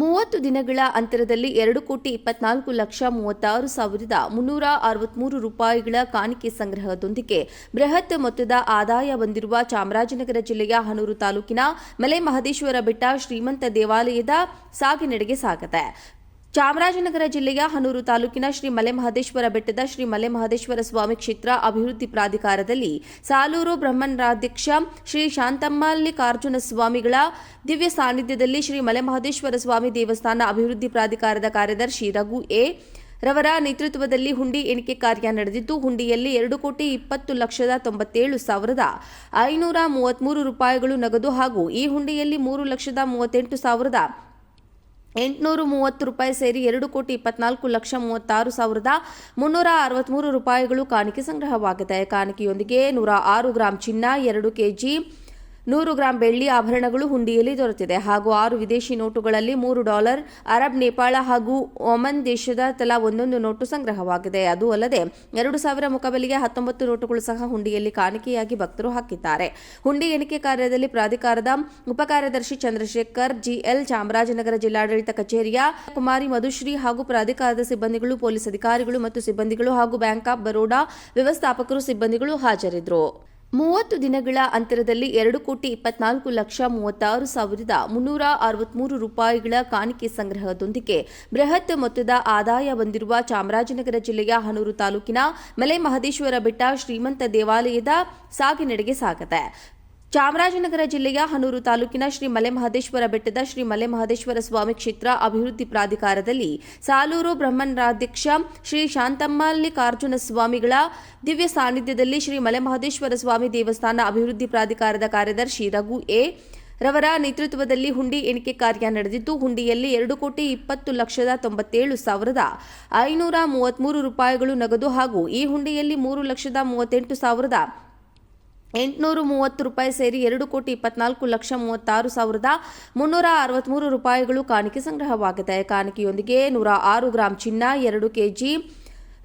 30 ದಿನಗಳ ಅಂತರದಲ್ಲಿ 2,24,36,363 ರೂಪಾಯಿಗಳ ಕಾಣಿಕೆ ಸಂಗ್ರಹದೊಂದಿಗೆ ಬೃಹತ್ ಮೊತ್ತದ ಆದಾಯ ಬಂದಿರುವ ಚಾಮರಾಜನಗರ ಜಿಲ್ಲೆಯ ಹನೂರು ತಾಲೂಕಿನ ಮಲೆಮಹದೇಶ್ವರ ಬೆಟ್ಟ ಶ್ರೀಮಂತ ದೇವಾಲಯದ ಸಾಗಿನಡೆಗೆ ಸಾಗಿದೆ. ಚಾಮರಾಜನಗರ ಜಿಲ್ಲೆಯ ಹನೂರು ತಾಲೂಕಿನ ಶ್ರೀ ಮಲೆಮಹದೇಶ್ವರ ಬೆಟ್ಟದ ಶ್ರೀ ಮಲೆಮಹದೇಶ್ವರ ಸ್ವಾಮಿ ಕ್ಷೇತ್ರ ಅಭಿವೃದ್ಧಿ ಪ್ರಾಧಿಕಾರದಲ್ಲಿ ಸಾಲೂರು ಬ್ರಹ್ಮರಾಧ್ಯಕ್ಷ ಶ್ರೀ ಶಾಂತಮಲ್ಲಿಕಾರ್ಜುನ ಸ್ವಾಮಿಗಳ ದಿವ್ಯ ಸಾನ್ನಿಧ್ಯದಲ್ಲಿ ಶ್ರೀ ಮಲೆಮಹದೇಶ್ವರ ಸ್ವಾಮಿ ದೇವಸ್ಥಾನ ಅಭಿವೃದ್ಧಿ ಪ್ರಾಧಿಕಾರದ ಕಾರ್ಯದರ್ಶಿ ರಘು ಎ ರವರ ನೇತೃತ್ವದಲ್ಲಿ ಹುಂಡಿ ಎಣಿಕೆ ಕಾರ್ಯ ನಡೆದಿದ್ದು, ಹುಂಡಿಯಲ್ಲಿ 2,20,90,533 ರೂಪಾಯಿಗಳು ನಗದು ಹಾಗೂ ಈ ಹುಂಡಿಯಲ್ಲಿ 3,38,830 ರೂಪಾಯಿ ಸೇರಿ 2,24,36,363 ರೂಪಾಯಿಗಳು ಕಾಣಿಕೆ ಸಂಗ್ರಹವಾಗಿದೆ. ಕಾಣಿಕೆಯೊಂದಿಗೆ 106 ಗ್ರಾಂ ಚಿನ್ನ, 2 ಕೆಜಿ 100 ಗ್ರಾಂ ಬೆಳ್ಳಿ ಆಭರಣಗಳು ಹುಂಡಿಯಲ್ಲಿ ದೊರೆತಿದೆ ಹಾಗೂ 6 ವಿದೇಶಿ ನೋಟುಗಳಲ್ಲಿ $3, ಅರಬ್, ನೇಪಾಳ ಹಾಗೂ ಒಮನ್ ದೇಶದ ತಲಾ ಒಂದೊಂದು ನೋಟು ಸಂಗ್ರಹವಾಗಿದೆ. ಅದು ಅಲ್ಲದೆ 2,000 ಮುಖಬೆಲೆಯ 19 ನೋಟುಗಳು ಸಹ ಹುಂಡಿಯಲ್ಲಿ ಕಾಣಿಕೆಯಾಗಿ ಭಕ್ತರು ಹಾಕಿದ್ದಾರೆ. ಹುಂಡಿ ಎಣಿಕೆ ಕಾರ್ಯದಲ್ಲಿ ಪ್ರಾಧಿಕಾರದ ಉಪಕಾರ್ಯದರ್ಶಿ ಚಂದ್ರಶೇಖರ್ ಜಿಎಲ್, ಚಾಮರಾಜನಗರ ಜಿಲ್ಲಾಡಳಿತ ಕಚೇರಿಯ ಕುಮಾರಿ ಮಧುಶ್ರೀ ಹಾಗೂ ಪ್ರಾಧಿಕಾರದ ಸಿಬ್ಬಂದಿಗಳು, ಪೊಲೀಸ್ ಅಧಿಕಾರಿಗಳು ಮತ್ತು ಸಿಬ್ಬಂದಿಗಳು ಹಾಗೂ ಬ್ಯಾಂಕ್ ಆಫ್ ಬರೋಡಾ ವ್ಯವಸ್ಥಾಪಕರು ಸಿಬ್ಬಂದಿಗಳು ಹಾಜರಿದ್ದರು. 30 ದಿನಗಳ ಅಂತರದಲ್ಲಿ 2,24,36,363 ರೂಪಾಯಿಗಳ ಕಾಣಿಕೆ ಸಂಗ್ರಹದೊಂದಿಗೆ ಬೃಹತ್ ಮೊತ್ತದ ಆದಾಯ ಬಂದಿರುವ ಚಾಮರಾಜನಗರ ಜಿಲ್ಲೆಯ ಹನೂರು ತಾಲೂಕಿನ ಮಲೆಮಹದೇಶ್ವರ ಬೆಟ್ಟ ಶ್ರೀಮಂತ ದೇವಾಲಯದ ಸಾಗಿನಡೆಗೆ ಸಾಗಿದೆ. ಚಾಮರಾಜನಗರ ಜಿಲ್ಲೆಯ ಹನೂರು ತಾಲೂಕಿನ ಶ್ರೀ ಮಲೆಮಹದೇಶ್ವರ ಬೆಟ್ಟದ ಶ್ರೀ ಮಲೆಮಹದೇಶ್ವರ ಸ್ವಾಮಿ ಕ್ಷೇತ್ರ ಅಭಿವೃದ್ಧಿ ಪ್ರಾಧಿಕಾರದಲ್ಲಿ ಸಾಲೂರು ಬ್ರಹ್ಮರಾಧ್ಯಕ್ಷ ಶ್ರೀ ಶಾಂತಮಲ್ಲಿಕಾರ್ಜುನ ಸ್ವಾಮಿಗಳ ದಿವ್ಯ ಸಾನ್ನಿಧ್ಯದಲ್ಲಿ ಶ್ರೀ ಮಲೆಮಹದೇಶ್ವರ ಸ್ವಾಮಿ ದೇವಸ್ಥಾನ ಅಭಿವೃದ್ಧಿ ಪ್ರಾಧಿಕಾರದ ಕಾರ್ಯದರ್ಶಿ ರಘು ಎ ರವರ ನೇತೃತ್ವದಲ್ಲಿ ಹುಂಡಿ ಎಣಿಕೆ ಕಾರ್ಯ ನಡೆದಿದ್ದು, ಹುಂಡಿಯಲ್ಲಿ 2,20,90,533 ರೂಪಾಯಿಗಳು ನಗದು ಹಾಗೂ ಈ ಹುಂಡಿಯಲ್ಲಿ 3,38,830 ರೂಪಾಯಿ ಸೇರಿ 2,24,36,363 ರೂಪಾಯಿಗಳು ಕಾಣಿಕೆ ಸಂಗ್ರಹವಾಗಿದೆ. ಕಾಣಿಕೆಯೊಂದಿಗೆ 106 ಗ್ರಾಂ ಚಿನ್ನ, 2 ಕೆಜಿ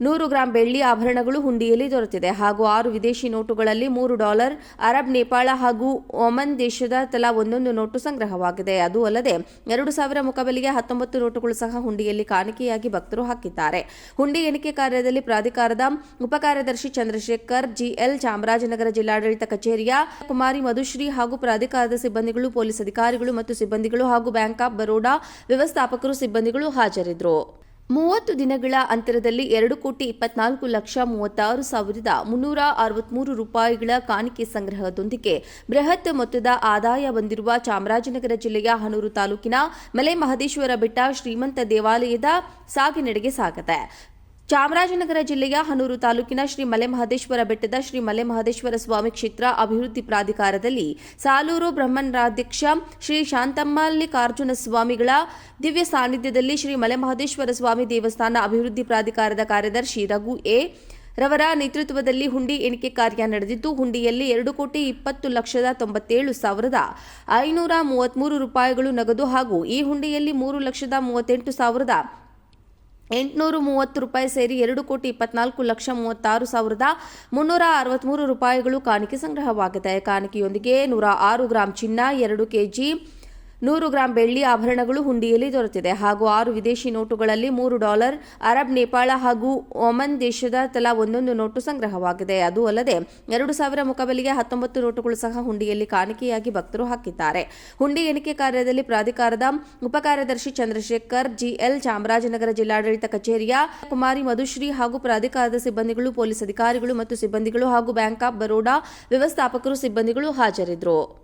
100 ಗ್ರಾಂ ಬೆಳ್ಳಿ ಆಭರಣಗಳು ಹುಂಡಿಯಲ್ಲಿ ದೊರೆತಿದೆ ಹಾಗೂ 6 ವಿದೇಶಿ ನೋಟುಗಳಲ್ಲಿ $3, ಅರಬ್, ನೇಪಾಳ ಹಾಗೂ ಒಮನ್ ದೇಶದ ತಲಾ ಒಂದೊಂದು ನೋಟು ಸಂಗ್ರಹವಾಗಿದೆ. ಅದು ಅಲ್ಲದೆ 2,000 ಮುಖಬೆಲೆಯ 19 ನೋಟುಗಳು ಸಹ ಹುಂಡಿಯಲ್ಲಿ ಕಾಣಿಕೆಯಾಗಿ ಭಕ್ತರು ಹಾಕಿದ್ದಾರೆ. ಹುಂಡಿ ಎಣಿಕೆ ಕಾರ್ಯದಲ್ಲಿ ಪ್ರಾಧಿಕಾರದ ಉಪಕಾರ್ಯದರ್ಶಿ ಚಂದ್ರಶೇಖರ್ ಜಿಎಲ್, ಚಾಮರಾಜನಗರ ಜಿಲ್ಲಾಡಳಿತ ಕಚೇರಿಯ ಕುಮಾರಿ ಮಧುಶ್ರೀ ಹಾಗೂ ಪ್ರಾಧಿಕಾರದ ಸಿಬ್ಬಂದಿಗಳು, ಪೊಲೀಸ್ ಅಧಿಕಾರಿಗಳು ಮತ್ತು ಸಿಬ್ಬಂದಿಗಳು ಹಾಗೂ ಬ್ಯಾಂಕ್ ಆಫ್ ಬರೋಡಾ ವ್ಯವಸ್ಥಾಪಕರು ಸಿಬ್ಬಂದಿಗಳು ಹಾಜರಿದ್ದರು. 30 ದಿನಗಳ ಅಂತರದಲ್ಲಿ 2,24,36,363 ರೂಪಾಯಿಗಳ ಕಾಣಿಕೆ ಸಂಗ್ರಹದೊಂದಿಗೆ ಬೃಹತ್ ಮೊತ್ತದ ಆದಾಯ ಬಂದಿರುವ ಚಾಮರಾಜನಗರ ಜಿಲ್ಲೆಯ ಹನೂರು ತಾಲೂಕಿನ ಮಲೆಮಹದೇಶ್ವರ ಬೆಟ್ಟ ಶ್ರೀಮಂತ ದೇವಾಲಯದ ಸಾಗಿನಡೆಗೆ ಸಾಗಿದೆ. ಚಾಮರಾಜನಗರ ಜಿಲ್ಲೆಯ ಹನೂರು ತಾಲೂಕಿನ ಶ್ರೀ ಮಲೆಮಹದೇಶ್ವರ ಬೆಟ್ಟದ ಶ್ರೀ ಮಲೆಮಹದೇಶ್ವರ ಸ್ವಾಮಿ ಕ್ಷೇತ್ರ ಅಭಿವೃದ್ಧಿ ಪ್ರಾಧಿಕಾರದಲ್ಲಿ ಸಾಲೂರು ಬ್ರಹ್ಮರಾಧ್ಯಕ್ಷ ಶ್ರೀ ಶಾಂತಮಲ್ಲಿಕಾರ್ಜುನ ಸ್ವಾಮಿಗಳ ದಿವ್ಯ ಸಾನ್ನಿಧ್ಯದಲ್ಲಿ ಶ್ರೀ ಮಲೆಮಹದೇಶ್ವರ ಸ್ವಾಮಿ ದೇವಸ್ಥಾನ ಅಭಿವೃದ್ಧಿ ಪ್ರಾಧಿಕಾರದ ಕಾರ್ಯದರ್ಶಿ ರಘು ಎ ರವರ ನೇತೃತ್ವದಲ್ಲಿ ಹುಂಡಿ ಎಣಿಕೆ ಕಾರ್ಯ ನಡೆದಿದ್ದು, ಹುಂಡಿಯಲ್ಲಿ 2,20,90,533 ರೂಪಾಯಿಗಳು ನಗದು ಹಾಗೂ ಈ ಹುಂಡಿಯಲ್ಲಿ 3,38,830 ರೂಪಾಯಿ ಸೇರಿ 2,24,36,363 ರೂಪಾಯಿಗಳು ಕಾಣಿಕೆ ಸಂಗ್ರಹವಾಗಿದೆ. ಕಾಣಿಕೆಯೊಂದಿಗೆ 106 ಗ್ರಾಂ ಚಿನ್ನ, 2 ಕೆಜಿ 100 ಗ್ರಾಂ ಬೆಳ್ಳಿ ಆಭರಣಗಳು ಹುಂಡಿಯಲ್ಲಿ ದೊರೆತಿದೆ ಹಾಗೂ 6 ವಿದೇಶಿ ನೋಟುಗಳಲ್ಲಿ $3, ಅರಬ್, ನೇಪಾಳ ಹಾಗೂ ಒಮನ್ ದೇಶದ ತಲಾ ಒಂದೊಂದು ನೋಟು ಸಂಗ್ರಹವಾಗಿದೆ. ಅದು ಅಲ್ಲದೆ 2,000 ಮುಖಬೆಲೆಯ 19 ನೋಟುಗಳು ಸಹ ಹುಂಡಿಯಲ್ಲಿ ಕಾಣಿಕೆಯಾಗಿ ಭಕ್ತರು ಹಾಕಿದ್ದಾರೆ. ಹುಂಡಿ ಎಣಿಕೆ ಕಾರ್ಯದಲ್ಲಿ ಪ್ರಾಧಿಕಾರದ ಉಪಕಾರ್ಯದರ್ಶಿ ಚಂದ್ರಶೇಖರ್ ಜಿಎಲ್, ಚಾಮರಾಜನಗರ ಜಿಲ್ಲಾಡಳಿತ ಕಚೇರಿಯ ಕುಮಾರಿ ಮಧುಶ್ರೀ ಹಾಗೂ ಪ್ರಾಧಿಕಾರದ ಸಿಬ್ಬಂದಿಗಳು, ಪೊಲೀಸ್ ಅಧಿಕಾರಿಗಳು ಮತ್ತು ಸಿಬ್ಬಂದಿಗಳು ಹಾಗೂ ಬ್ಯಾಂಕ್ ಆಫ್ ಬರೋಡಾ ವ್ಯವಸ್ಥಾಪಕರು ಸಿಬ್ಬಂದಿಗಳು ಹಾಜರಿದ್ದರು.